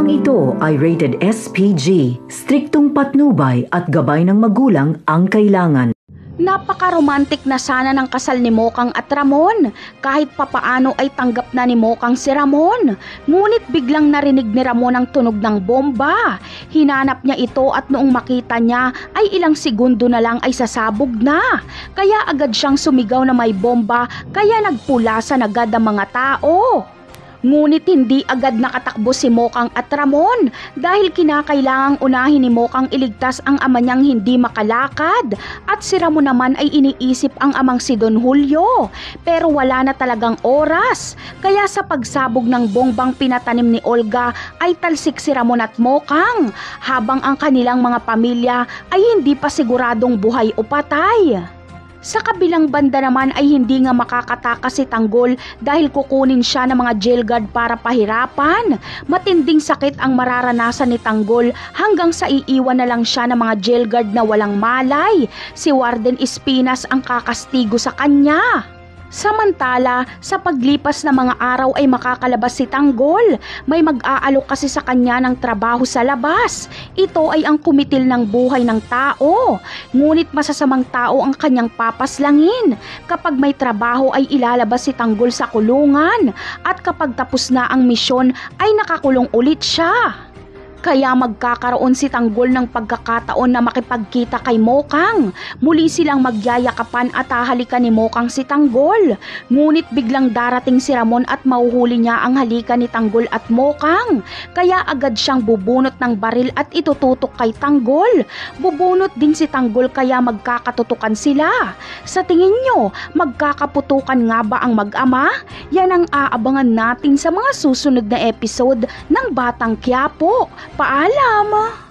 Programang ito ay rated SPG, striktong patnubay at gabay ng magulang ang kailangan. Napaka-romantic na sana ng kasal ni Mokang at Ramon. Kahit papaano ay tanggap na ni Mokang si Ramon. Ngunit biglang narinig ni Ramon ang tunog ng bomba. Hinanap niya ito at noong makita niya ay ilang segundo na lang ay sasabog na. Kaya agad siyang sumigaw na may bomba, kaya nagpulasan agad ang mga tao. Ngunit hindi agad nakatakbo si Mokang at Ramon dahil kinakailangang unahin ni Mokang iligtas ang ama niyang hindi makalakad at si Ramon naman ay iniisip ang amang si Don Julio. Pero wala na talagang oras, kaya sa pagsabog ng bombang pinatanim ni Olga ay talsik si Ramon at Mokang habang ang kanilang mga pamilya ay hindi pa siguradong buhay o patay. Sa kabilang banda naman ay hindi nga makakatakas si Tanggol dahil kukunin siya ng mga jail guard para pahirapan. Matinding sakit ang mararanasan ni Tanggol hanggang sa iiwan na lang siya ng mga jail guard na walang malay. Si Warden Espinas ang kakastigo sa kanya. Samantala, sa paglipas ng mga araw ay makakalabas si Tanggol. May mag-aalok kasi sa kanya ng trabaho sa labas. Ito ay ang kumitil ng buhay ng tao. Ngunit masasamang tao ang kanyang papaslangin. Kapag may trabaho ay ilalabas si Tanggol sa kulungan. At kapag tapos na ang misyon ay nakakulong ulit siya. Kaya magkakaroon si Tanggol ng pagkakataon na makipagkita kay Mokang. Muli silang magyayakapan at hahalikan ni Mokang si Tanggol. Ngunit biglang darating si Ramon at mahuhuli niya ang halikan ni Tanggol at Mokang. Kaya agad siyang bubunot ng baril at itututok kay Tanggol. Bubunot din si Tanggol kaya magkakatutukan sila. Sa tingin nyo, magkakaputukan nga ba ang mag-ama? Yan ang aabangan natin sa mga susunod na episode ng Batang Quiapo. Paalam!